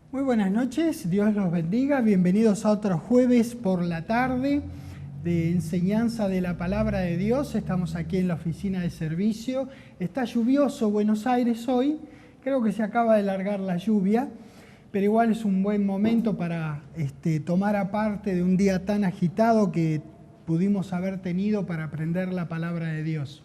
Muy buenas noches, Dios los bendiga, bienvenidos a otro jueves por la tarde de enseñanza de la palabra de Dios. Estamos aquí en la oficina de servicio. Está lluvioso Buenos Aires hoy, creo que se acaba de largar la lluvia, pero igual es un buen momento para tomar aparte de un día tan agitado que pudimos haber tenido para aprender la palabra de Dios.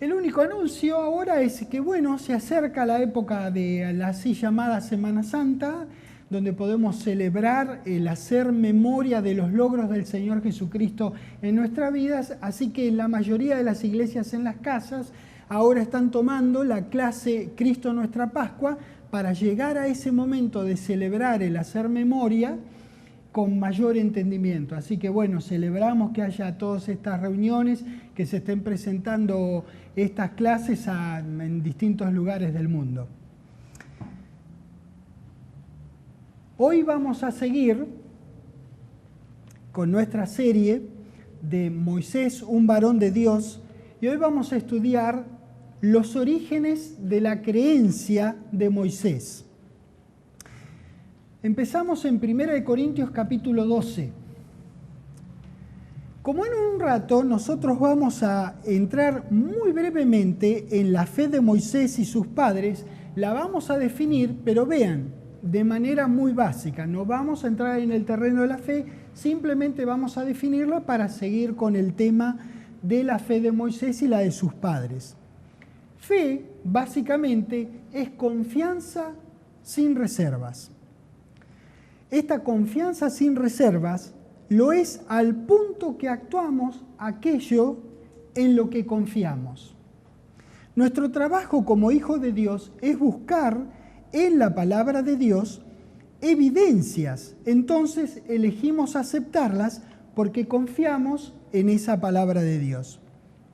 El único anuncio ahora es que, se acerca la época de la así llamada Semana Santa, donde podemos celebrar el hacer memoria de los logros del Señor Jesucristo en nuestras vidas, así que la mayoría de las iglesias en las casas ahora están tomando la clase Cristo Nuestra Pascua para llegar a ese momento de celebrar el hacer memoria con mayor entendimiento. Así que celebramos que haya todas estas reuniones, que se estén presentando estas clases en distintos lugares del mundo. Hoy vamos a seguir con nuestra serie de Moisés, un varón de Dios, y hoy vamos a estudiar los orígenes de la creencia de Moisés. Empezamos en 1 Corintios capítulo 12. Como en un rato nosotros vamos a entrar muy brevemente en la fe de Moisés y sus padres, la vamos a definir, pero vean, de manera muy básica. No vamos a entrar en el terreno de la fe, simplemente vamos a definirla para seguir con el tema de la fe de Moisés y la de sus padres. Fe, básicamente, es confianza sin reservas. Esta confianza sin reservas lo es al punto que actuamos aquello en lo que confiamos. Nuestro trabajo como hijos de Dios es buscar en la palabra de Dios evidencias. Entonces elegimos aceptarlas porque confiamos en esa palabra de Dios.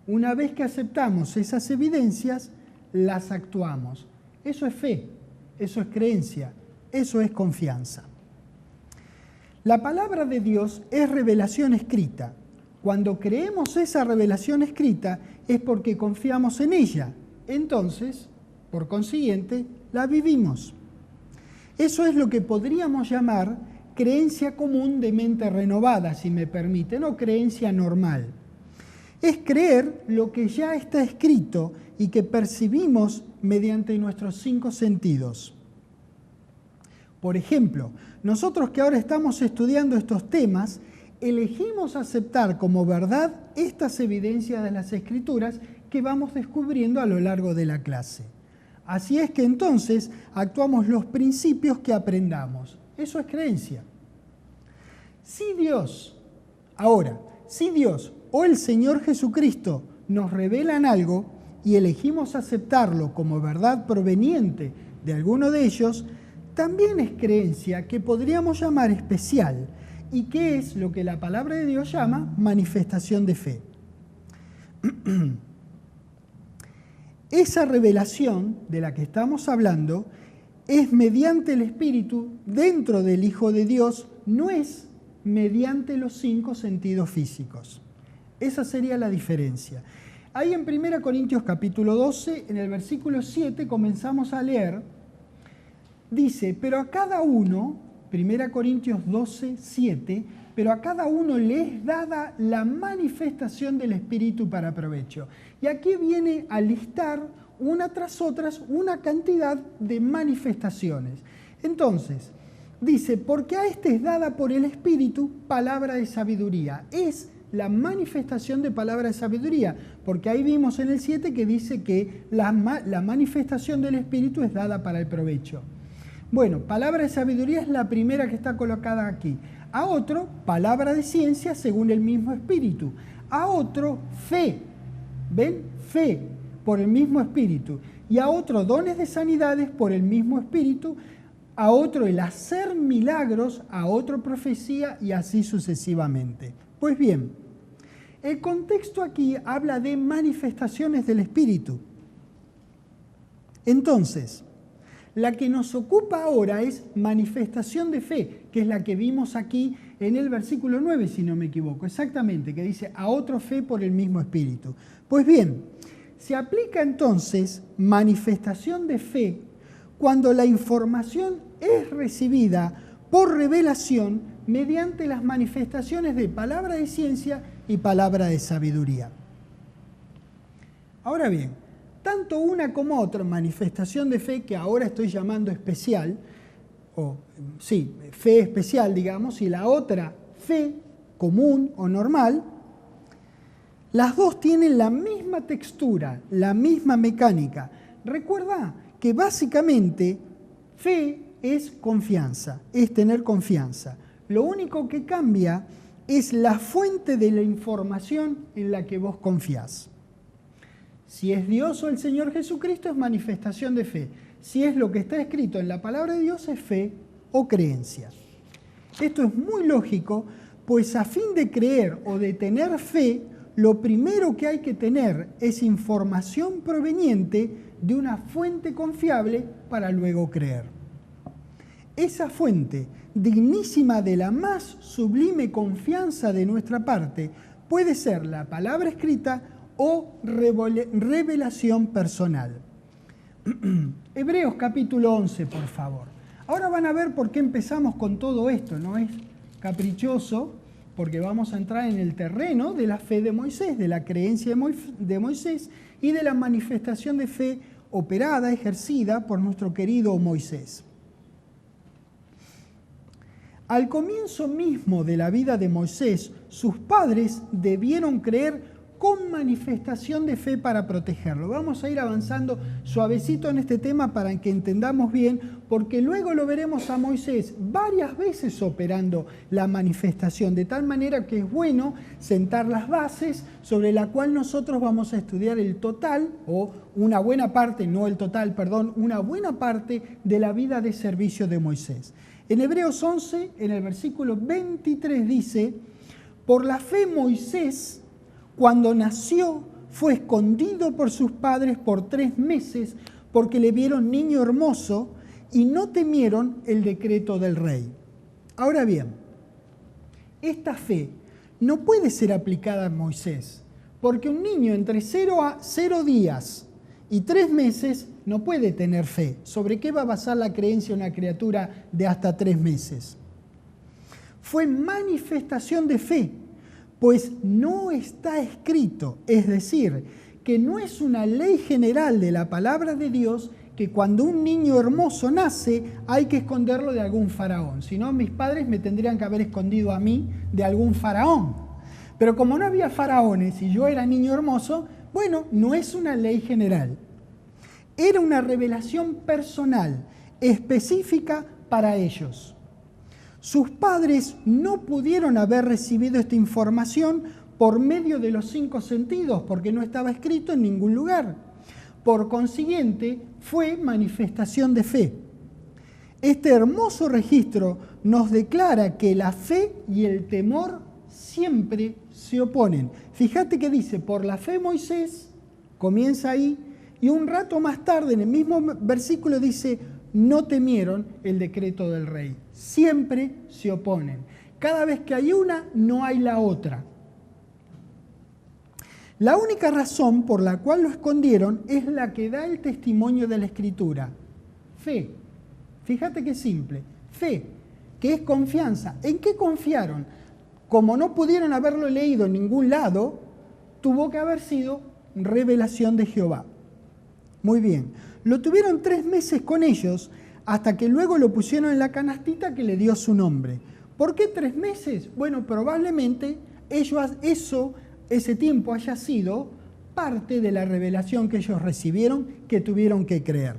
Una vez que aceptamos esas evidencias, las actuamos. Eso es fe, eso es creencia, eso es confianza. La palabra de Dios es revelación escrita. Cuando creemos esa revelación escrita es porque confiamos en ella. Entonces, por consiguiente, la vivimos. Eso es lo que podríamos llamar creencia común de mente renovada, si me permiten, o creencia normal. Es creer lo que ya está escrito y que percibimos mediante nuestros 5 sentidos. Por ejemplo, nosotros que ahora estamos estudiando estos temas, elegimos aceptar como verdad estas evidencias de las Escrituras que vamos descubriendo a lo largo de la clase. Así es que entonces actuamos los principios que aprendamos. Eso es creencia. Si Dios o el Señor Jesucristo nos revelan algo y elegimos aceptarlo como verdad proveniente de alguno de ellos, también es creencia que podríamos llamar especial y que es lo que la palabra de Dios llama manifestación de fe. Esa revelación de la que estamos hablando es mediante el Espíritu dentro del Hijo de Dios, no es mediante los 5 sentidos físicos. Esa sería la diferencia. Ahí en 1 Corintios capítulo 12, en el versículo 7, comenzamos a leer. Dice, pero a cada uno, 1 Corintios 12, 7, pero a cada uno le es dada la manifestación del Espíritu para provecho. Y aquí viene a listar una tras otras una cantidad de manifestaciones. Entonces, dice, porque a este es dada por el Espíritu palabra de sabiduría. Es la manifestación de palabra de sabiduría, porque ahí vimos en el 7 que dice que la manifestación del Espíritu es dada para el provecho. Bueno, palabra de sabiduría es la primera que está colocada aquí. A otro, palabra de ciencia según el mismo Espíritu. A otro, fe. ¿Ven? Fe por el mismo Espíritu. Y a otro, dones de sanidades por el mismo Espíritu. A otro, el hacer milagros. A otro, profecía y así sucesivamente. Pues bien, el contexto aquí habla de manifestaciones del Espíritu. Entonces, la que nos ocupa ahora es manifestación de fe, que es la que vimos aquí en el versículo 9, si no me equivoco, exactamente, que dice, a otro fe por el mismo Espíritu. Pues bien, se aplica entonces manifestación de fe cuando la información es recibida por revelación mediante las manifestaciones de palabra de ciencia y palabra de sabiduría. Ahora bien, tanto una como otra manifestación de fe, que ahora estoy llamando especial, fe especial, digamos, y la otra fe común o normal, las dos tienen la misma textura, la misma mecánica. Recuerda que básicamente fe es confianza, es tener confianza. Lo único que cambia es la fuente de la información en la que vos confiás. Si es Dios o el Señor Jesucristo, es manifestación de fe. Si es lo que está escrito en la palabra de Dios, es fe o creencia. Esto es muy lógico, pues a fin de creer o de tener fe, lo primero que hay que tener es información proveniente de una fuente confiable para luego creer. Esa fuente, dignísima de la más sublime confianza de nuestra parte, puede ser la palabra escrita o revelación personal. Hebreos capítulo 11, por favor. Ahora van a ver por qué empezamos con todo esto, no es caprichoso, porque vamos a entrar en el terreno de la fe de Moisés, de la creencia de Moisés y de la manifestación de fe operada, ejercida por nuestro querido Moisés. Al comienzo mismo de la vida de Moisés, sus padres debieron creer con manifestación de fe para protegerlo. Vamos a ir avanzando suavecito en este tema para que entendamos bien, porque luego lo veremos a Moisés varias veces operando la manifestación, de tal manera que es bueno sentar las bases sobre la cual nosotros vamos a estudiar el total, o una buena parte, no el total, perdón, una buena parte de la vida de servicio de Moisés. En Hebreos 11, en el versículo 23 dice, por la fe Moisés, cuando nació, fue escondido por sus padres por 3 meses porque le vieron niño hermoso y no temieron el decreto del rey. Ahora bien, esta fe no puede ser aplicada a Moisés, porque un niño entre 0 días y 3 meses no puede tener fe. ¿Sobre qué va a basar la creencia una criatura de hasta 3 meses? Fue manifestación de fe, pues no está escrito, es decir, que no es una ley general de la palabra de Dios que cuando un niño hermoso nace hay que esconderlo de algún faraón. Si no, mis padres me tendrían que haber escondido a mí de algún faraón. Pero como no había faraones y yo era niño hermoso, bueno, no es una ley general. Era una revelación personal, específica para ellos. Sus padres no pudieron haber recibido esta información por medio de los 5 sentidos, porque no estaba escrito en ningún lugar. Por consiguiente, fue manifestación de fe. Este hermoso registro nos declara que la fe y el temor siempre se oponen. Fíjate que dice, por la fe Moisés, comienza ahí, y un rato más tarde, en el mismo versículo dice, no temieron el decreto del rey. Siempre se oponen. Cada vez que hay una, no hay la otra. La única razón por la cual lo escondieron es la que da el testimonio de la Escritura. Fe. Fíjate qué simple. Fe, que es confianza. ¿En qué confiaron? Como no pudieron haberlo leído en ningún lado, tuvo que haber sido revelación de Jehová. Muy bien. Lo tuvieron 3 meses con ellos hasta que luego lo pusieron en la canastita que le dio su nombre. ¿Por qué 3 meses? Bueno, probablemente ese tiempo haya sido parte de la revelación que ellos recibieron, que tuvieron que creer.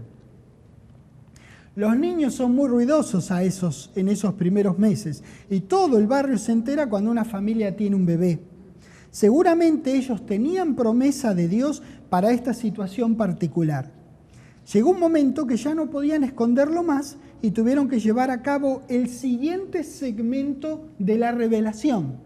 Los niños son muy ruidosos en esos primeros meses y todo el barrio se entera cuando una familia tiene un bebé. Seguramente ellos tenían promesa de Dios para esta situación particular. Llegó un momento que ya no podían esconderlo más y tuvieron que llevar a cabo el siguiente segmento de la revelación.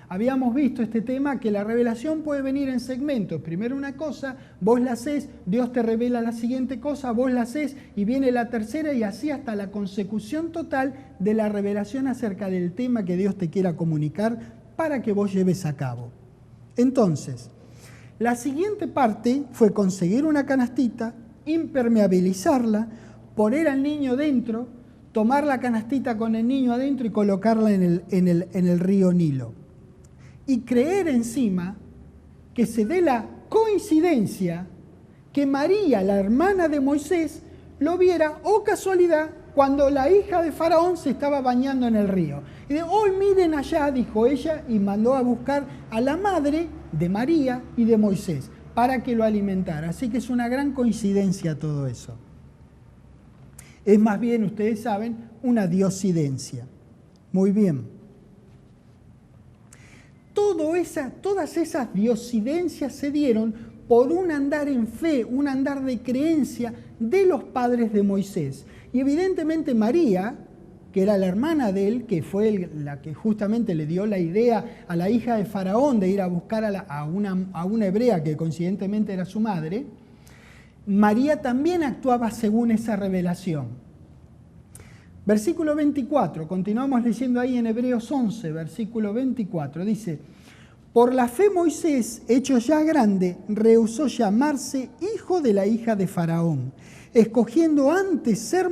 Habíamos visto este tema, que la revelación puede venir en segmentos. Primero una cosa, vos la hacés, Dios te revela la siguiente cosa, vos la hacés y viene la tercera, y así hasta la consecución total de la revelación acerca del tema que Dios te quiera comunicar para que vos lleves a cabo. Entonces, la siguiente parte fue conseguir una canastita, impermeabilizarla, poner al niño dentro, tomar la canastita con el niño adentro y colocarla en el río Nilo. Y creer encima que se dé la coincidencia que María, la hermana de Moisés, lo viera, o casualidad, cuando la hija de Faraón se estaba bañando en el río. Y de hoy miren allá, dijo ella, y mandó a buscar a la madre de María y de Moisés para que lo alimentara. Así que es una gran coincidencia todo eso. Es más bien, ustedes saben, una diosidencia. Muy bien. Todas esas diosidencias se dieron por un andar en fe, un andar de creencia de los padres de Moisés. Y evidentemente María, que era la hermana de él, que fue la que justamente le dio la idea a la hija de Faraón de ir a buscar a una hebrea que coincidentemente era su madre, María también actuaba según esa revelación. Versículo 24, continuamos leyendo ahí en Hebreos 11, versículo 24, dice: por la fe Moisés, hecho ya grande, rehusó llamarse hijo de la hija de Faraón, escogiendo antes ser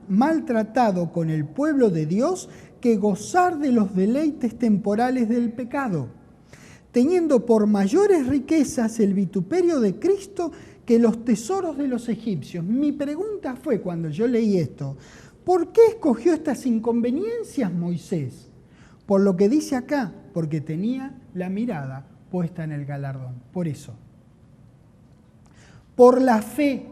maltratado con el pueblo de Dios que gozar de los deleites temporales del pecado, teniendo por mayores riquezas el vituperio de Cristo que los tesoros de los egipcios. Mi pregunta fue, cuando yo leí esto, ¿por qué escogió estas inconveniencias Moisés? Por lo que dice acá, porque tenía la mirada puesta en el galardón. Por eso. Por la fe.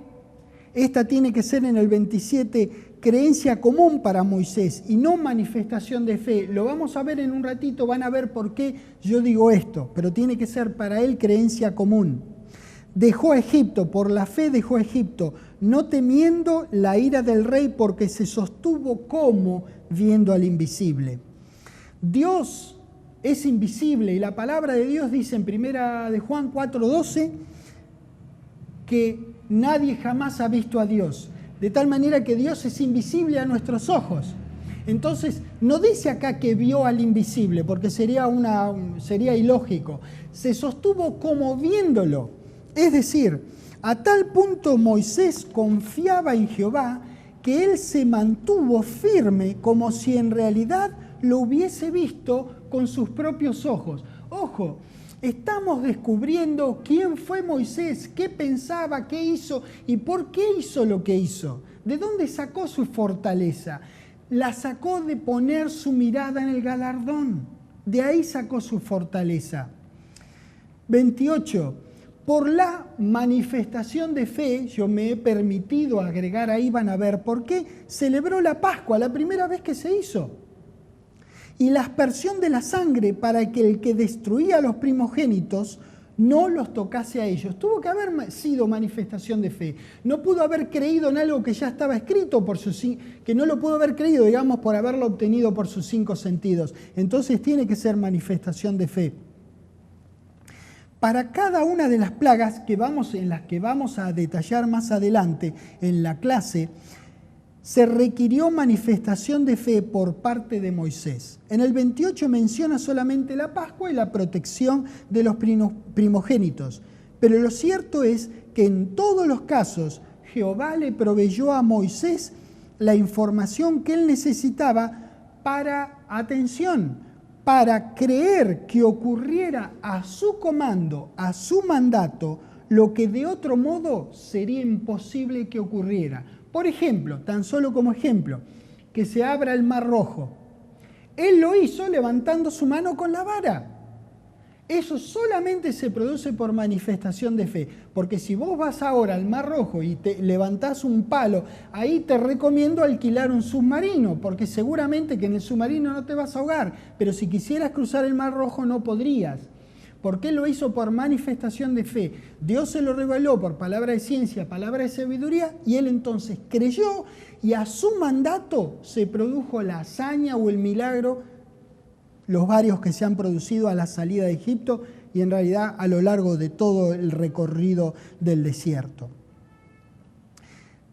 Esta tiene que ser en el 27 creencia común para Moisés y no manifestación de fe. Lo vamos a ver en un ratito, van a ver por qué yo digo esto, pero tiene que ser para él creencia común. Dejó a Egipto, por la fe dejó a Egipto, no temiendo la ira del rey porque se sostuvo como viendo al invisible. Dios es invisible y la palabra de Dios dice en 1 de Juan 4:12 que nadie jamás ha visto a Dios, de tal manera que Dios es invisible a nuestros ojos. Entonces, no dice acá que vio al invisible, porque sería ilógico. Se sostuvo como viéndolo. Es decir, a tal punto Moisés confiaba en Jehová que él se mantuvo firme como si en realidad lo hubiese visto con sus propios ojos. Ojo, estamos descubriendo quién fue Moisés, qué pensaba, qué hizo y por qué hizo lo que hizo. ¿De dónde sacó su fortaleza? La sacó de poner su mirada en el galardón. De ahí sacó su fortaleza. 28. Por la manifestación de fe, yo me he permitido agregar ahí, van a ver por qué, celebró la Pascua, la primera vez que se hizo. Y la aspersión de la sangre para que el que destruía a los primogénitos no los tocase a ellos. Tuvo que haber sido manifestación de fe. No pudo haber creído en algo que ya estaba escrito, que no lo pudo haber creído, digamos, por haberlo obtenido por sus 5 sentidos. Entonces tiene que ser manifestación de fe. Para cada una de las plagas en las que vamos a detallar más adelante en la clase, se requirió manifestación de fe por parte de Moisés. En el 28 menciona solamente la Pascua y la protección de los primogénitos. Pero lo cierto es que en todos los casos Jehová le proveyó a Moisés la información que él necesitaba para, atención, para creer que ocurriera a su comando, a su mandato, lo que de otro modo sería imposible que ocurriera. Por ejemplo, tan solo como ejemplo, que se abra el Mar Rojo. Él lo hizo levantando su mano con la vara. Eso solamente se produce por manifestación de fe, porque si vos vas ahora al Mar Rojo y te levantás un palo, ahí te recomiendo alquilar un submarino, porque seguramente que en el submarino no te vas a ahogar, pero si quisieras cruzar el Mar Rojo no podrías. ¿Por qué lo hizo? Por manifestación de fe. Dios se lo reveló por palabra de ciencia, palabra de sabiduría, y él entonces creyó y a su mandato se produjo la hazaña o el milagro, los varios que se han producido a la salida de Egipto y en realidad a lo largo de todo el recorrido del desierto.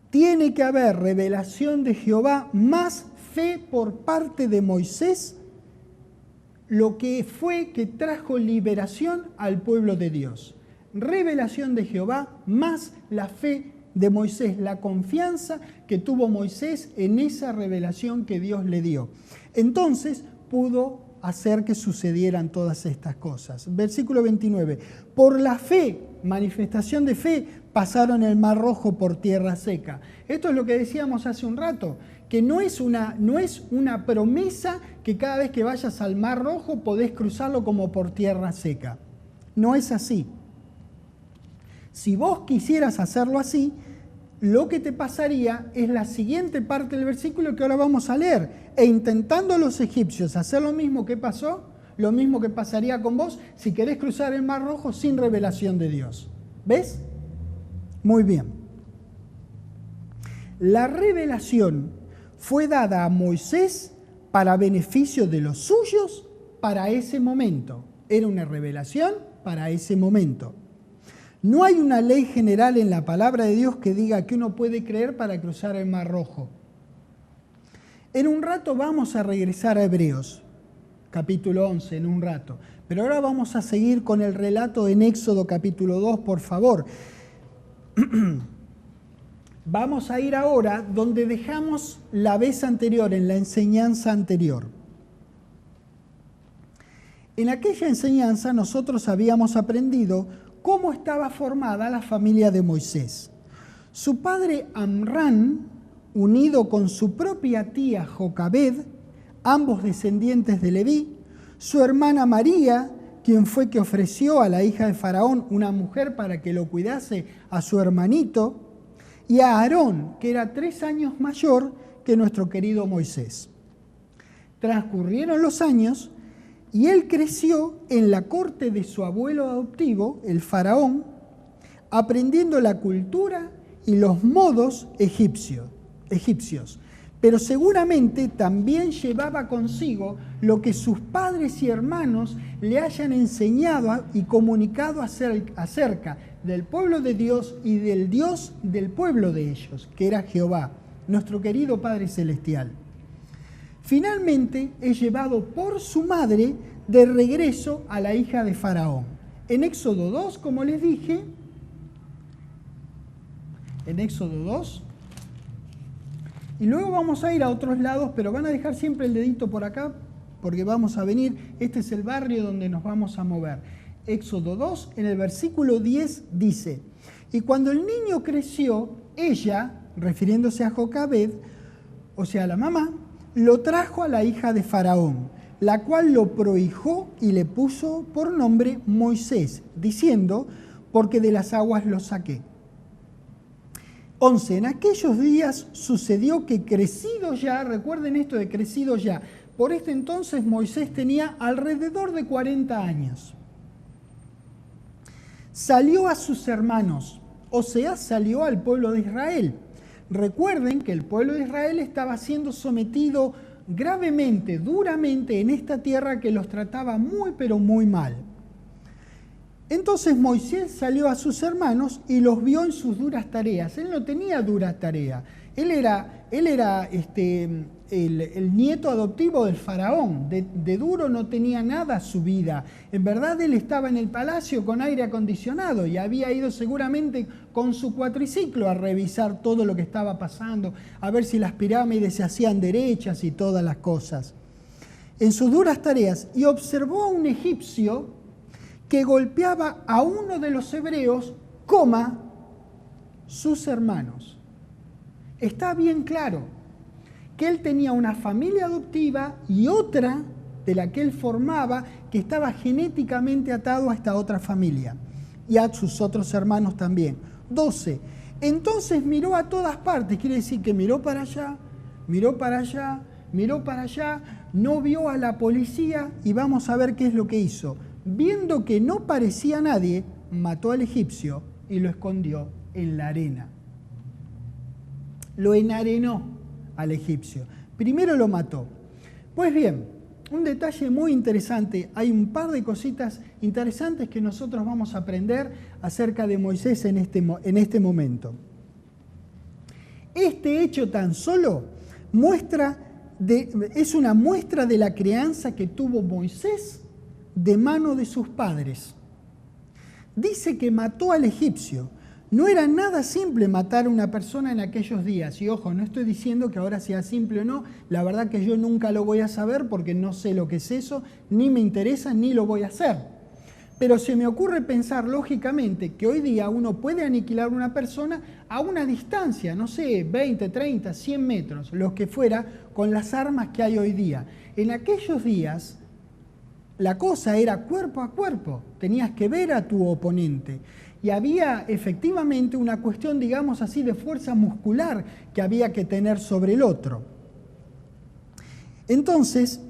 Tiene que haber revelación de Jehová más fe por parte de Moisés, lo que fue que trajo liberación al pueblo de Dios. Revelación de Jehová más la fe de Moisés, la confianza que tuvo Moisés en esa revelación que Dios le dio. Entonces pudo hacer que sucedieran todas estas cosas. Versículo 29. Por la fe, manifestación de fe, pasaron el Mar Rojo por tierra seca. Esto es lo que decíamos hace un rato, que no es una promesa que cada vez que vayas al Mar Rojo podés cruzarlo como por tierra seca. No es así. Si vos quisieras hacerlo así, lo que te pasaría es la siguiente parte del versículo que ahora vamos a leer. E intentando los egipcios hacer lo mismo que pasó, lo mismo que pasaría con vos si querés cruzar el Mar Rojo sin revelación de Dios. ¿Ves? Muy bien. La revelación fue dada a Moisés para beneficio de los suyos para ese momento. Era una revelación para ese momento. No hay una ley general en la palabra de Dios que diga que uno puede creer para cruzar el Mar Rojo. En un rato vamos a regresar a Hebreos, capítulo 11, en un rato. Pero ahora vamos a seguir con el relato en Éxodo capítulo 2, por favor. Vamos a ir ahora donde dejamos la vez anterior, en la enseñanza anterior. En aquella enseñanza nosotros habíamos aprendido cómo estaba formada la familia de Moisés. Su padre Amrán, unido con su propia tía Jocabed, ambos descendientes de Leví, su hermana María, quien fue que ofreció a la hija de Faraón una mujer para que lo cuidase a su hermanito, y a Aarón, que era 3 años mayor que nuestro querido Moisés. Transcurrieron los años y él creció en la corte de su abuelo adoptivo, el Faraón, aprendiendo la cultura y los modos egipcios. Pero seguramente también llevaba consigo lo que sus padres y hermanos le hayan enseñado y comunicado acerca del pueblo de Dios y del Dios del pueblo de ellos, que era Jehová, nuestro querido Padre Celestial. Finalmente es llevado por su madre de regreso a la hija de Faraón. En Éxodo 2, como les dije, en Éxodo 2, y luego vamos a ir a otros lados, pero van a dejar siempre el dedito por acá, porque vamos a venir, este es el barrio donde nos vamos a mover. Éxodo 2, en el versículo 10 dice, y cuando el niño creció, ella, refiriéndose a Jocabed, o sea, la mamá, lo trajo a la hija de Faraón, la cual lo prohijó y le puso por nombre Moisés, diciendo, porque de las aguas lo saqué. 11. En aquellos días sucedió que crecido ya, recuerden esto de crecido ya, por este entonces Moisés tenía alrededor de 40 años. Salió a sus hermanos, o sea, salió al pueblo de Israel. Recuerden que el pueblo de Israel estaba siendo sometido gravemente, duramente en esta tierra que los trataba muy, pero muy mal. Entonces Moisés salió a sus hermanos y los vio en sus duras tareas. Él no tenía dura tarea. Él era el nieto adoptivo del faraón. De duro no tenía nada su vida. En verdad él estaba en el palacio con aire acondicionado y había ido seguramente con su cuatriciclo a revisar todo lo que estaba pasando, a ver si las pirámides se hacían derechas y todas las cosas. En sus duras tareas, y observó a un egipcio que golpeaba a uno de los hebreos, sus hermanos. Está bien claro que él tenía una familia adoptiva y otra de la que él formaba que estaba genéticamente atado a esta otra familia y a sus otros hermanos también. 12. Entonces miró a todas partes, quiere decir que miró para allá, miró para allá, miró para allá, no vio a la policía y vamos a ver qué es lo que hizo. Viendo que no parecía nadie, mató al egipcio y lo escondió en la arena. Lo enarenó al egipcio. Primero lo mató. Pues bien, un detalle muy interesante, hay un par de cositas interesantes que nosotros vamos a aprender acerca de Moisés en este momento. Este hecho tan solo es una muestra de la crianza que tuvo Moisés de mano de sus padres. Dice que mató al egipcio, No era nada simple matar a una persona en aquellos días. Y ojo, no estoy diciendo que ahora sea simple o no. La verdad que yo nunca lo voy a saber porque no sé lo que es eso, ni me interesa, ni lo voy a hacer. Pero se me ocurre pensar lógicamente que hoy día uno puede aniquilar a una persona a una distancia, no sé, 20, 30, 100 metros, lo que fuera, con las armas que hay hoy día. En aquellos días la cosa era cuerpo a cuerpo, tenías que ver a tu oponente. Y había efectivamente una cuestión, digamos así, de fuerza muscular que había que tener sobre el otro. Entonces,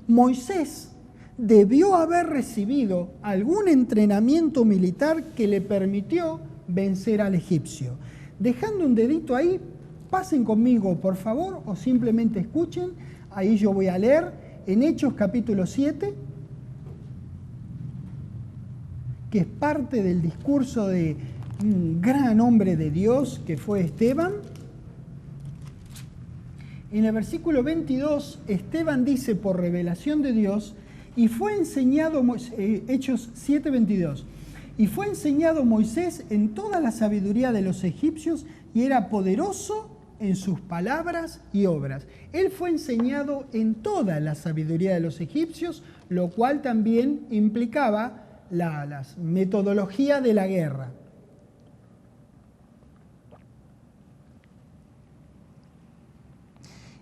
Moisés debió haber recibido algún entrenamiento militar que le permitió vencer al egipcio. Dejando un dedito ahí, pasen conmigo, por favor, o simplemente escuchen. Ahí yo voy a leer en Hechos capítulo 7, que es parte del discurso de un gran hombre de Dios que fue Esteban. En el versículo 22, Esteban dice por revelación de Dios, y fue enseñado, Hechos 7, 22, y fue enseñado Moisés en toda la sabiduría de los egipcios y era poderoso en sus palabras y obras. Él fue enseñado en toda la sabiduría de los egipcios, lo cual también implicaba la metodología de la guerra.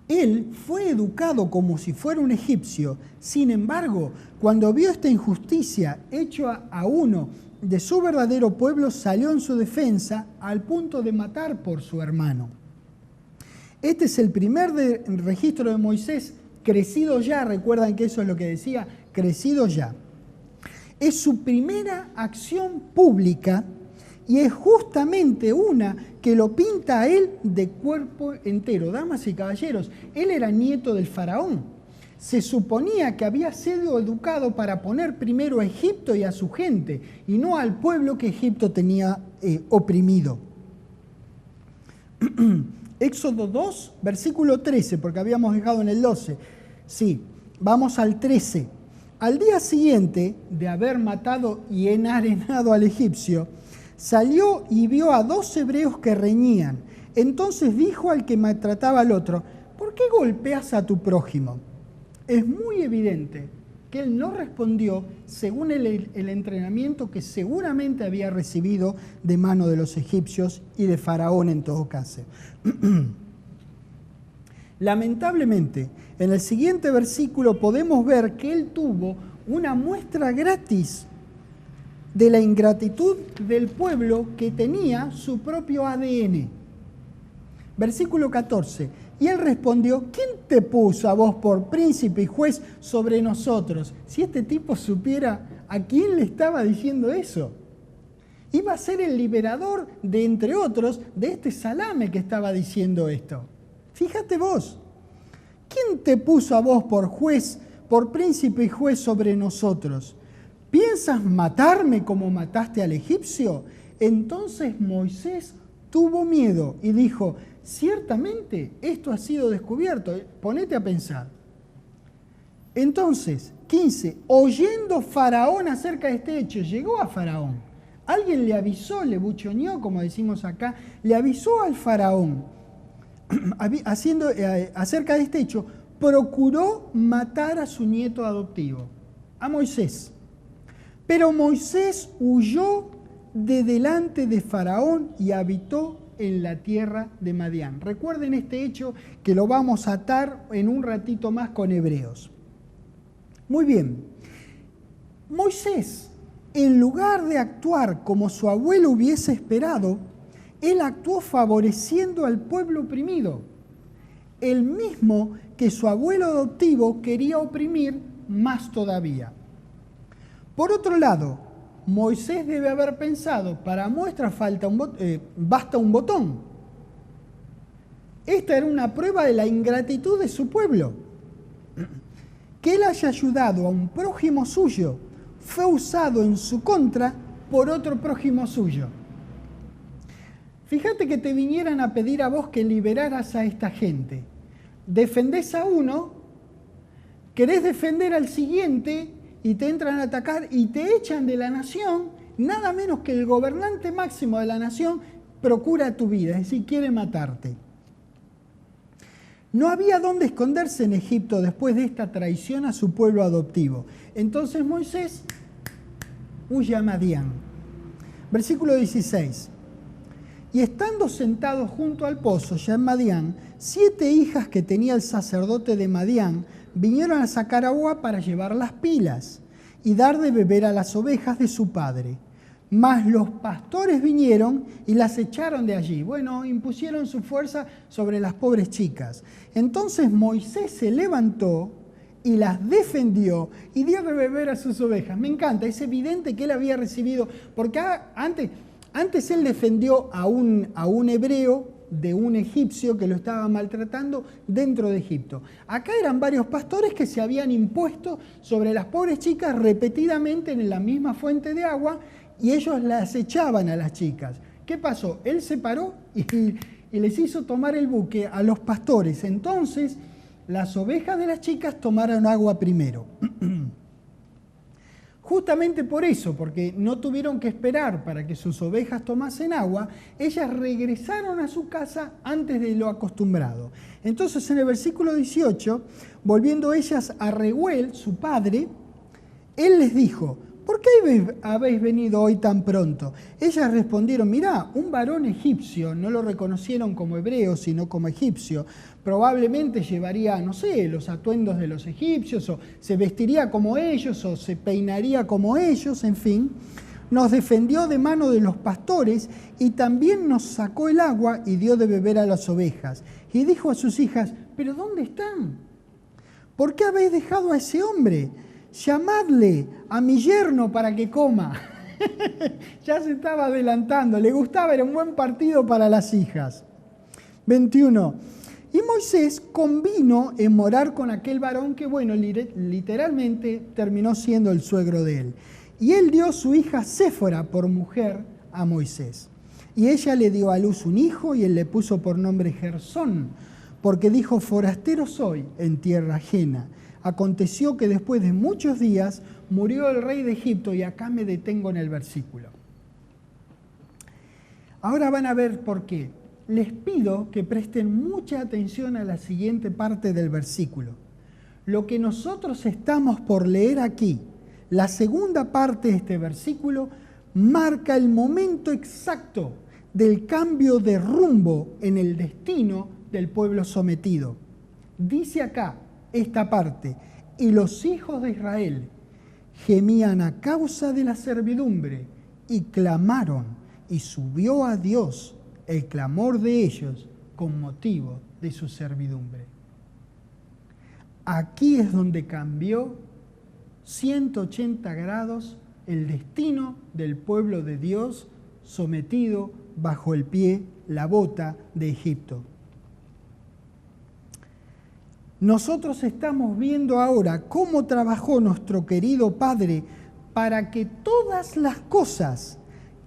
Él fue educado como si fuera un egipcio. Sin embargo, cuando vio esta injusticia hecha a uno de su verdadero pueblo, salió en su defensa al punto de matar por su hermano. Este es el primer registro de Moisés crecido ya. Recuerdan que eso es lo que decía, crecido ya. Es su primera acción pública y es justamente una que lo pinta a él de cuerpo entero. Damas y caballeros, él era nieto del faraón. Se suponía que había sido educado para poner primero a Egipto y a su gente, y no al pueblo que Egipto tenía oprimido. Éxodo 2, versículo 13, porque habíamos dejado en el 12. Sí, vamos al 13. Al día siguiente de haber matado y enarenado al egipcio, salió y vio a 2 hebreos que reñían. Entonces dijo al que maltrataba al otro, ¿por qué golpeas a tu prójimo? Es muy evidente que él no respondió según el entrenamiento que seguramente había recibido de mano de los egipcios y de Faraón en todo caso. Lamentablemente, en el siguiente versículo podemos ver que él tuvo una muestra gratis de la ingratitud del pueblo que tenía su propio ADN. Versículo 14. Y él respondió, ¿quién te puso a vos por príncipe y juez sobre nosotros? Si este tipo supiera a quién le estaba diciendo eso. Iba a ser el liberador de, entre otros, de este salame que estaba diciendo esto. Fíjate vos, ¿quién te puso a vos por juez, por príncipe y juez sobre nosotros? ¿Piensas matarme como mataste al egipcio? Entonces Moisés tuvo miedo y dijo, ciertamente esto ha sido descubierto. Ponete a pensar. Entonces, 15, oyendo Faraón acerca de este hecho, llegó a Faraón. Alguien le avisó, le buchoneó, como decimos acá, le avisó al Faraón acerca de este hecho, procuró matar a su nieto adoptivo, a Moisés. Pero Moisés huyó de delante de Faraón y habitó en la tierra de Madián. Recuerden este hecho que lo vamos a atar en un ratito más con Hebreos. Muy bien. Moisés, en lugar de actuar como su abuelo hubiese esperado, él actuó favoreciendo al pueblo oprimido, el mismo que su abuelo adoptivo quería oprimir más todavía. Por otro lado, Moisés debe haber pensado, para muestra basta un botón. Esta era una prueba de la ingratitud de su pueblo. Que él haya ayudado a un prójimo suyo fue usado en su contra por otro prójimo suyo. Fíjate que te vinieran a pedir a vos que liberaras a esta gente. Defendés a uno, querés defender al siguiente y te entran a atacar y te echan de la nación nada menos que el gobernante máximo de la nación procura tu vida, es decir, quiere matarte. No había dónde esconderse en Egipto después de esta traición a su pueblo adoptivo. Entonces Moisés huye a Madián. Versículo 16. Y estando sentados junto al pozo, ya en Madián, 7 hijas que tenía el sacerdote de Madián vinieron a sacar agua para llevar las pilas y dar de beber a las ovejas de su padre. Mas los pastores vinieron y las echaron de allí. Bueno, impusieron su fuerza sobre las pobres chicas. Entonces Moisés se levantó y las defendió y dio de beber a sus ovejas. Me encanta, es evidente que él había recibido, porque antes él defendió a un hebreo de un egipcio que lo estaba maltratando dentro de Egipto. Acá eran varios pastores que se habían impuesto sobre las pobres chicas repetidamente en la misma fuente de agua, y ellos las echaban a las chicas. ¿Qué pasó? Él se paró y les hizo tomar el buque a los pastores. Entonces, las ovejas de las chicas tomaron agua primero. Justamente por eso, porque no tuvieron que esperar para que sus ovejas tomasen agua, ellas regresaron a su casa antes de lo acostumbrado. Entonces, en el versículo 18, volviendo ellas a Reuel, su padre, él les dijo: ¿por qué habéis venido hoy tan pronto? Ellas respondieron: mirá, un varón egipcio, no lo reconocieron como hebreo, sino como egipcio, probablemente llevaría, no sé, los atuendos de los egipcios, o se vestiría como ellos, o se peinaría como ellos, en fin. Nos defendió de mano de los pastores y también nos sacó el agua y dio de beber a las ovejas. Y dijo a sus hijas: ¿pero dónde están? ¿Por qué habéis dejado a ese hombre? Llamadle a mi yerno para que coma. Ya se estaba adelantando, le gustaba, era un buen partido para las hijas. 21. Y Moisés convino en morar con aquel varón que, bueno, literalmente terminó siendo el suegro de él. Y él dio su hija Séfora por mujer a Moisés. Y ella le dio a luz un hijo y él le puso por nombre Gersón, porque dijo: forastero soy en tierra ajena. Aconteció que después de muchos días murió el rey de Egipto, y acá me detengo en el versículo. Ahora van a ver por qué. Les pido que presten mucha atención a la siguiente parte del versículo. Lo que nosotros estamos por leer aquí, la segunda parte de este versículo, marca el momento exacto del cambio de rumbo en el destino del pueblo sometido. Dice acá esta parte: y los hijos de Israel gemían a causa de la servidumbre y clamaron, y subió a Dios el clamor de ellos con motivo de su servidumbre. Aquí es donde cambió 180 grados el destino del pueblo de Dios sometido bajo el pie, la bota de Egipto. Nosotros estamos viendo ahora cómo trabajó nuestro querido Padre para que todas las cosas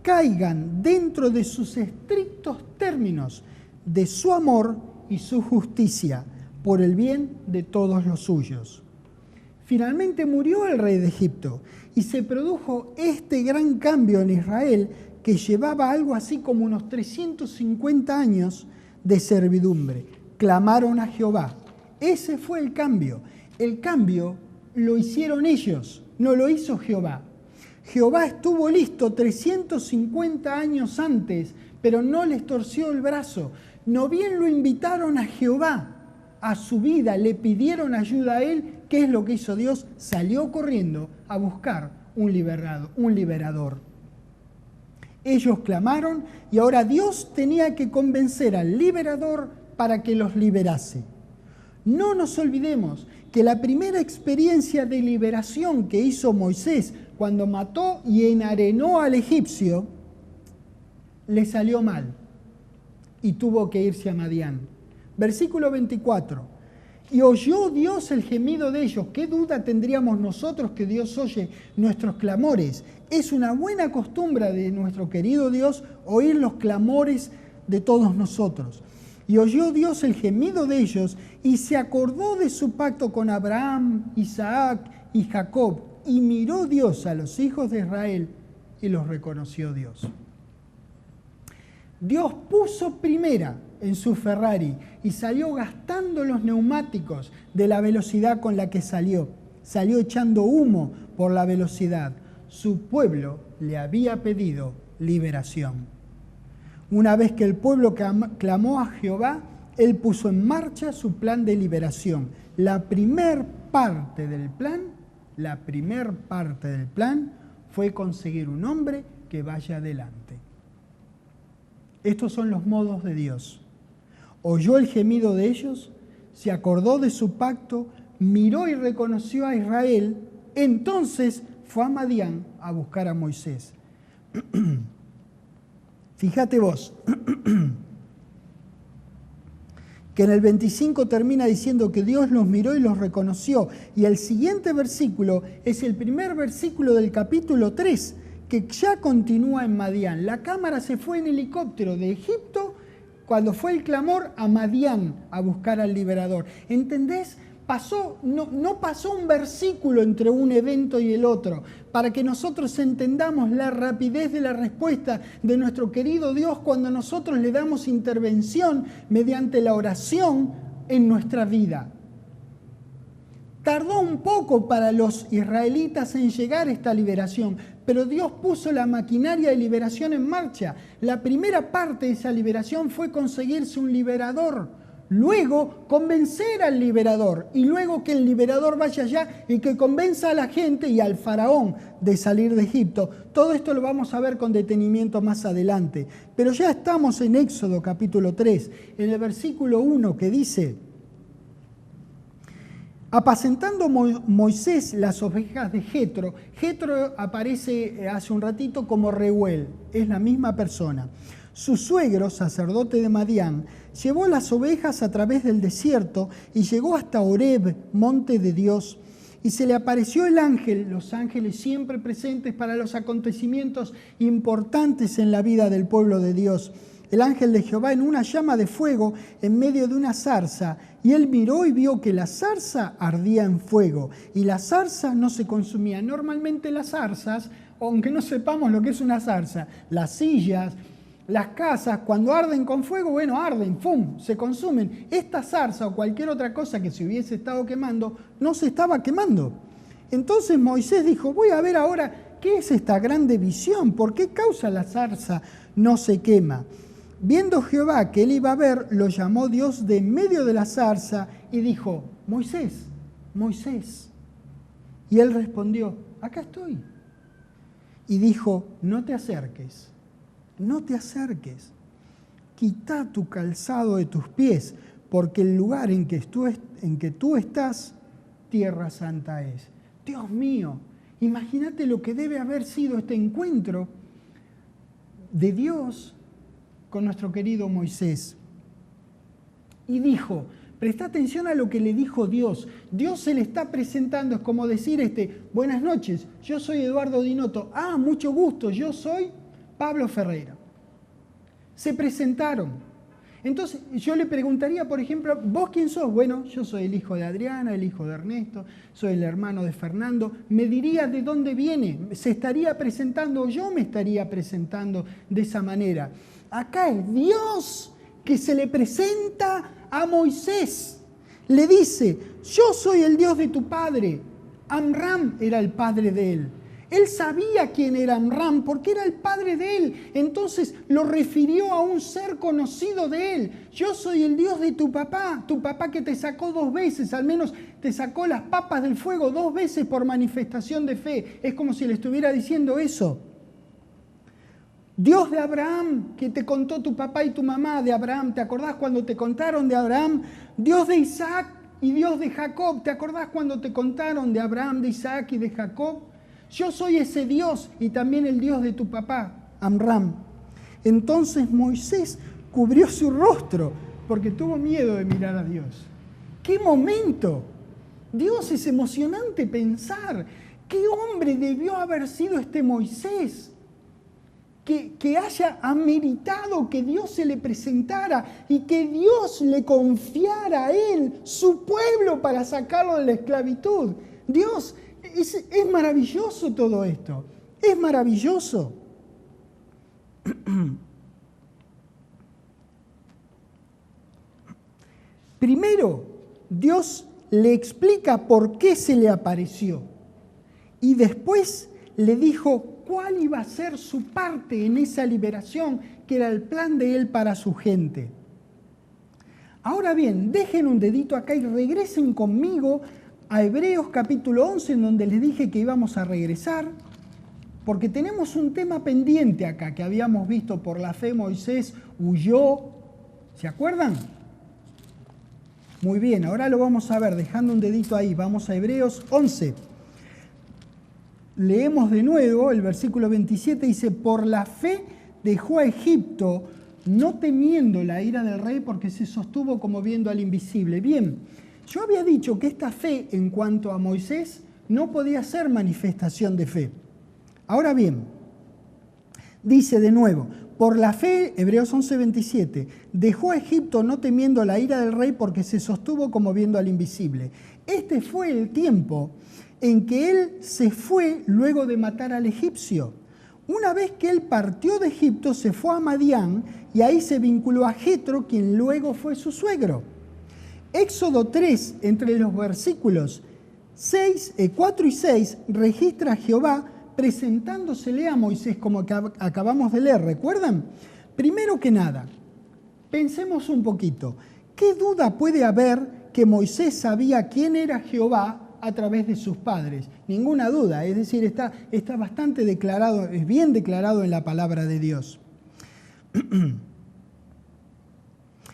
caigan dentro de sus estrictos términos de su amor y su justicia por el bien de todos los suyos. Finalmente murió el rey de Egipto y se produjo este gran cambio en Israel, que llevaba algo así como unos 350 años de servidumbre. Clamaron a Jehová. Ese fue el cambio. El cambio lo hicieron ellos, no lo hizo Jehová. Jehová estuvo listo 350 años antes, pero no les torció el brazo. No bien lo invitaron a Jehová a su vida, le pidieron ayuda a él. ¿Qué es lo que hizo Dios? Salió corriendo a buscar un liberador. Ellos clamaron y ahora Dios tenía que convencer al liberador para que los liberase. No nos olvidemos que la primera experiencia de liberación que hizo Moisés cuando mató y enarenó al egipcio, le salió mal y tuvo que irse a Madián. Versículo 24. Y oyó Dios el gemido de ellos. ¿Qué duda tendríamos nosotros que Dios oye nuestros clamores? Es una buena costumbre de nuestro querido Dios oír los clamores de todos nosotros. Y oyó Dios el gemido de ellos y se acordó de su pacto con Abraham, Isaac y Jacob. Y miró Dios a los hijos de Israel y los reconoció Dios. Dios puso primera en su Ferrari y salió gastando los neumáticos de la velocidad con la que salió. Salió echando humo por la velocidad. Su pueblo le había pedido liberación. Una vez que el pueblo clamó a Jehová, Él puso en marcha su plan de liberación. La primer parte del plan fue conseguir un hombre que vaya adelante. Estos son los modos de Dios. Oyó el gemido de ellos, se acordó de su pacto, miró y reconoció a Israel, entonces fue a Madián a buscar a Moisés. Fíjate vos, que en el 25 termina diciendo que Dios los miró y los reconoció. Y el siguiente versículo es el primer versículo del capítulo 3, que ya continúa en Madián. La cámara se fue en helicóptero de Egipto, cuando fue el clamor, a Madián a buscar al liberador. ¿Entendés? No pasó un versículo entre un evento y el otro, para que nosotros entendamos la rapidez de la respuesta de nuestro querido Dios cuando nosotros le damos intervención mediante la oración en nuestra vida. Tardó un poco para los israelitas en llegar a esta liberación, pero Dios puso la maquinaria de liberación en marcha. La primera parte de esa liberación fue conseguirse un liberador, luego convencer al liberador y luego que el liberador vaya allá y que convenza a la gente y al faraón de salir de Egipto. Todo esto lo vamos a ver con detenimiento más adelante. Pero ya estamos en Éxodo capítulo 3, en el versículo 1 que dice: apacentando Moisés las ovejas de Jetro. Jetro aparece hace un ratito como Reuel, es la misma persona. Su suegro, sacerdote de Madián, llevó las ovejas a través del desierto y llegó hasta Horeb, monte de Dios. Y se le apareció el ángel, los ángeles siempre presentes para los acontecimientos importantes en la vida del pueblo de Dios. El ángel de Jehová en una llama de fuego en medio de una zarza, y él miró y vio que la zarza ardía en fuego, y la zarza no se consumía. Normalmente las zarzas, aunque no sepamos lo que es una zarza, las sillas, las casas, cuando arden con fuego, bueno, arden, ¡fum!, se consumen. Esta zarza o cualquier otra cosa que se hubiese estado quemando, no se estaba quemando. Entonces Moisés dijo: voy a ver ahora qué es esta grande visión, por qué causa la zarza no se quema. Viendo Jehová que él iba a ver, lo llamó Dios de en medio de la zarza y dijo: Moisés, Moisés. Y él respondió: acá estoy. Y dijo: no te acerques, no te acerques. Quita tu calzado de tus pies, porque el lugar en que tú estás, tierra santa es. Dios mío, imagínate lo que debe haber sido este encuentro de Dios con nuestro querido Moisés. Y dijo, presta atención a lo que le dijo Dios. Dios se le está presentando, es como decir, buenas noches, yo soy Eduardo Dinotto. Ah, mucho gusto, yo soy Pablo Ferreira. Se presentaron. Entonces yo le preguntaría, por ejemplo, ¿vos quién sos? Bueno, yo soy el hijo de Adriana, el hijo de Ernesto, soy el hermano de Fernando. Me diría de dónde viene, se estaría presentando, o yo me estaría presentando de esa manera. Acá es Dios que se le presenta a Moisés. Le dice: yo soy el Dios de tu padre. Amram era el padre de él. Él sabía quién era Amram porque era el padre de él. Entonces lo refirió a un ser conocido de él. Yo soy el Dios de tu papá que te sacó 2 veces, al menos te sacó las papas del fuego 2 veces por manifestación de fe. Es como si le estuviera diciendo eso. Dios de Abraham, que te contó tu papá y tu mamá de Abraham. ¿Te acordás cuando te contaron de Abraham? Dios de Isaac y Dios de Jacob. ¿Te acordás cuando te contaron de Abraham, de Isaac y de Jacob? Yo soy ese Dios y también el Dios de tu papá, Amram. Entonces Moisés cubrió su rostro porque tuvo miedo de mirar a Dios. ¡Qué momento! Dios, es emocionante pensar. ¿Qué hombre debió haber sido este Moisés? Que haya ameritado que Dios se le presentara y que Dios le confiara a él su pueblo para sacarlo de la esclavitud. Dios, es maravilloso todo esto. Es maravilloso. Primero, Dios le explica por qué se le apareció y después le dijo cuál iba a ser su parte en esa liberación, que era el plan de Él para su gente. Ahora bien, dejen un dedito acá y regresen conmigo a Hebreos capítulo 11, en donde les dije que íbamos a regresar, porque tenemos un tema pendiente acá, que habíamos visto. Por la fe Moisés huyó. ¿Se acuerdan? Muy bien, ahora lo vamos a ver, dejando un dedito ahí. Vamos a Hebreos 11. Leemos de nuevo el versículo 27, dice: por la fe dejó a Egipto, no temiendo la ira del rey, porque se sostuvo como viendo al invisible. Bien, yo había dicho que esta fe en cuanto a Moisés no podía ser manifestación de fe. Ahora bien, dice de nuevo: por la fe, Hebreos 11:27, dejó a Egipto no temiendo la ira del rey, porque se sostuvo como viendo al invisible. Este fue el tiempo en que él se fue luego de matar al egipcio. Una vez que él partió de Egipto, se fue a Madián y ahí se vinculó a Jetro, quien luego fue su suegro. Éxodo 3, entre los versículos 4 y 6, registra a Jehová presentándosele a Moisés, como que acabamos de leer, ¿recuerdan? Primero que nada, pensemos un poquito. ¿Qué duda puede haber que Moisés sabía quién era Jehová a través de sus padres? Ninguna duda, es decir, está bastante declarado, es bien declarado en la palabra de Dios.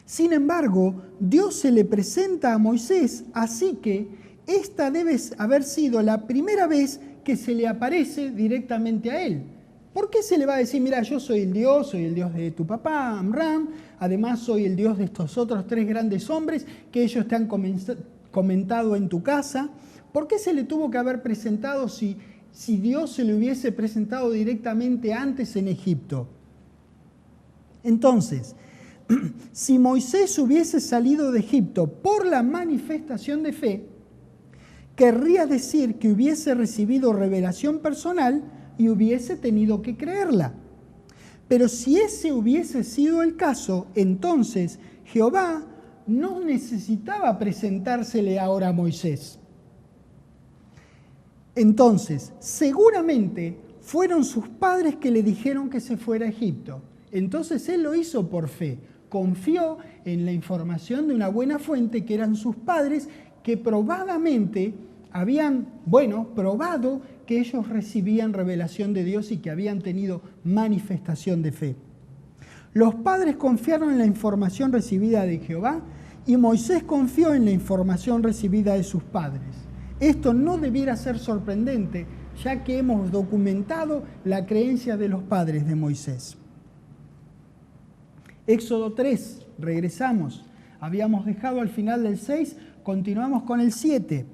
Sin embargo, Dios se le presenta a Moisés, así que esta debe haber sido la primera vez que se le aparece directamente a él. ¿Por qué se le va a decir: mira, yo soy el Dios de tu papá, Amram, además soy el Dios de estos otros 3 grandes hombres que ellos te han comentado en tu casa? ¿Por qué se le tuvo que haber presentado si Dios se le hubiese presentado directamente antes en Egipto? Entonces, si Moisés hubiese salido de Egipto por la manifestación de fe, querría decir que hubiese recibido revelación personal y hubiese tenido que creerla. Pero si ese hubiese sido el caso, entonces Jehová no necesitaba presentársele ahora a Moisés. Entonces, seguramente fueron sus padres que le dijeron que se fuera a Egipto. Entonces él lo hizo por fe. Confió en la información de una buena fuente, que eran sus padres, que probadamente habían, probado que ellos recibían revelación de Dios y que habían tenido manifestación de fe. Los padres confiaron en la información recibida de Jehová y Moisés confió en la información recibida de sus padres. Esto no debiera ser sorprendente, ya que hemos documentado la creencia de los padres de Moisés. Éxodo 3, regresamos. Habíamos dejado al final del 6, continuamos con el 7.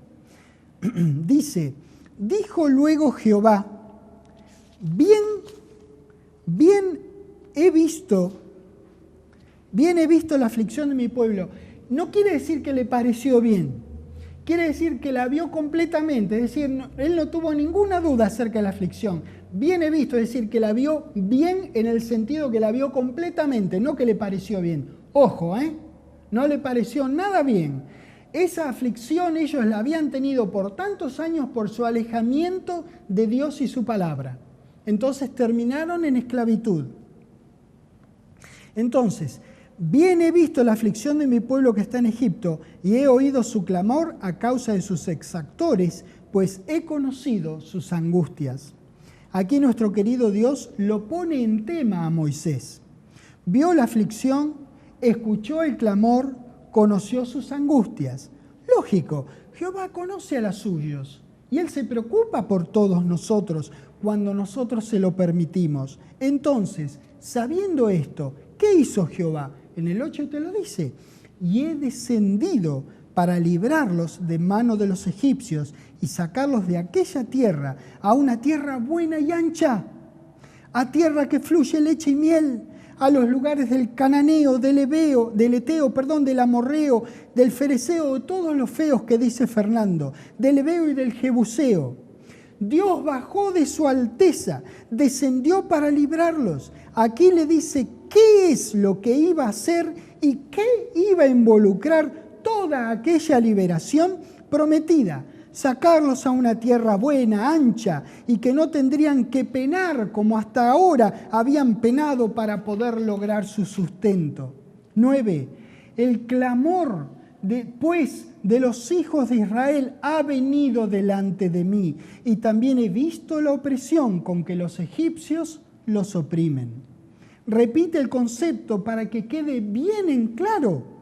Dice: dijo luego Jehová: bien he visto la aflicción de mi pueblo. No quiere decir que le pareció bien, quiere decir que la vio completamente, es decir, él no tuvo ninguna duda acerca de la aflicción. Bien he visto, es decir, que la vio bien en el sentido que la vio completamente, no que le pareció bien. Ojo, no le pareció nada bien. Esa aflicción ellos la habían tenido por tantos años por su alejamiento de Dios y su palabra. Entonces terminaron en esclavitud. Entonces, bien he visto la aflicción de mi pueblo que está en Egipto, y he oído su clamor a causa de sus exactores, pues he conocido sus angustias. Aquí nuestro querido Dios lo pone en tema a Moisés. Vio la aflicción, escuchó el clamor, conoció sus angustias. Lógico, Jehová conoce a los suyos y Él se preocupa por todos nosotros cuando nosotros se lo permitimos. Entonces, sabiendo esto, ¿qué hizo Jehová? En el 8 te lo dice: y he descendido para librarlos de mano de los egipcios y sacarlos de aquella tierra a una tierra buena y ancha, a tierra que fluye leche y miel, a los lugares del cananeo, del eteo, del amorreo, del fereceo, de todos los feos que dice Fernando, del ebeo y del jebuseo. Dios bajó de su alteza, descendió para librarlos. Aquí le dice qué es lo que iba a hacer y qué iba a involucrar toda aquella liberación prometida. Sacarlos a una tierra buena, ancha, y que no tendrían que penar como hasta ahora habían penado para poder lograr su sustento. 9. El clamor de los hijos de Israel ha venido delante de mí, y también he visto la opresión con que los egipcios los oprimen. Repite el concepto para que quede bien en claro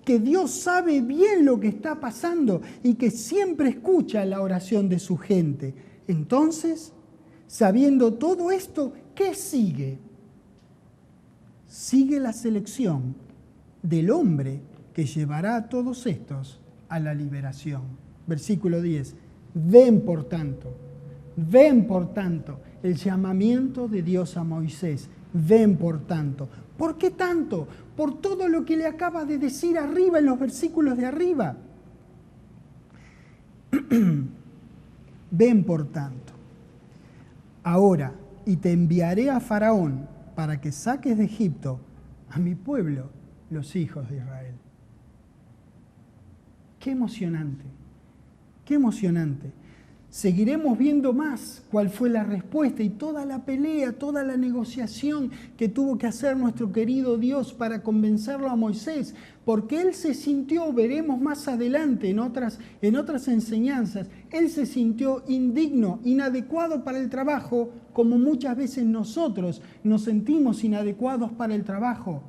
que Dios sabe bien lo que está pasando y que siempre escucha la oración de su gente. Entonces, sabiendo todo esto, ¿qué sigue? Sigue la selección del hombre que llevará a todos estos a la liberación. Versículo 10. Ven por tanto el llamamiento de Dios a Moisés. Ven por tanto. ¿Por qué tanto? Por todo lo que le acaba de decir arriba en los versículos de arriba. Ven por tanto. Ahora, y te enviaré a Faraón para que saques de Egipto a mi pueblo, los hijos de Israel. Qué emocionante, qué emocionante. Seguiremos viendo más cuál fue la respuesta y toda la pelea, toda la negociación que tuvo que hacer nuestro querido Dios para convencerlo a Moisés, porque él se sintió, veremos más adelante en otras enseñanzas, él se sintió indigno, inadecuado para el trabajo, como muchas veces nosotros nos sentimos inadecuados para el trabajo.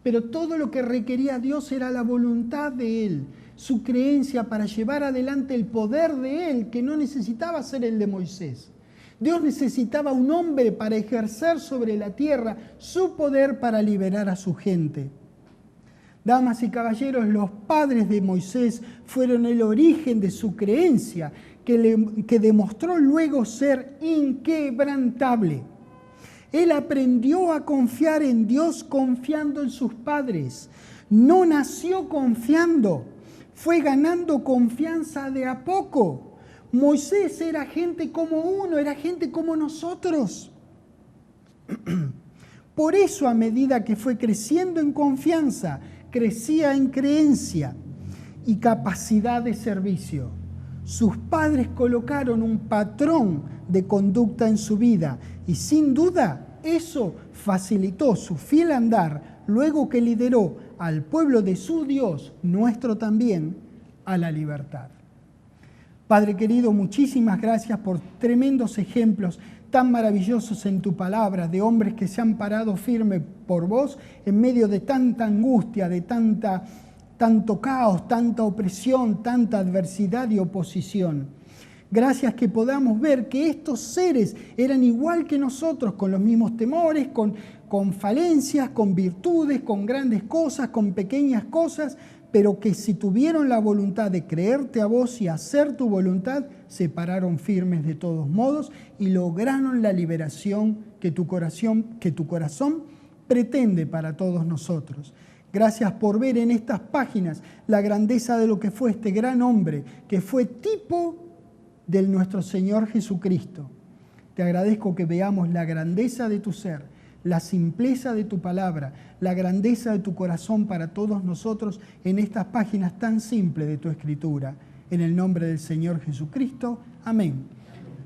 Pero todo lo que requería Dios era la voluntad de Él, su creencia para llevar adelante el poder de Él, que no necesitaba ser el de Moisés. Dios necesitaba un hombre para ejercer sobre la tierra su poder para liberar a su gente. Damas y caballeros, los padres de Moisés fueron el origen de su creencia, que demostró luego ser inquebrantable. Él aprendió a confiar en Dios confiando en sus padres. No nació confiando, fue ganando confianza de a poco. Moisés era gente como uno, era gente como nosotros. Por eso, a medida que fue creciendo en confianza, crecía en creencia y capacidad de servicio. Sus padres colocaron un patrón de conducta en su vida y sin duda eso facilitó su fiel andar luego que lideró al pueblo de su Dios, nuestro también, a la libertad. Padre querido, muchísimas gracias por tremendos ejemplos tan maravillosos en tu palabra, de hombres que se han parado firme por vos en medio de tanta angustia, de tanto caos, tanta opresión, tanta adversidad y oposición. Gracias que podamos ver que estos seres eran igual que nosotros, con los mismos temores, con falencias, con virtudes, con grandes cosas, con pequeñas cosas, pero que si tuvieron la voluntad de creerte a vos y hacer tu voluntad, se pararon firmes de todos modos y lograron la liberación que tu corazón pretende para todos nosotros. Gracias por ver en estas páginas la grandeza de lo que fue este gran hombre, que fue tipo de nuestro Señor Jesucristo. Te agradezco que veamos la grandeza de tu ser, la simpleza de tu palabra, la grandeza de tu corazón para todos nosotros en estas páginas tan simples de tu Escritura. En el nombre del Señor Jesucristo. Amén.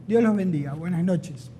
Dios los bendiga. Buenas noches.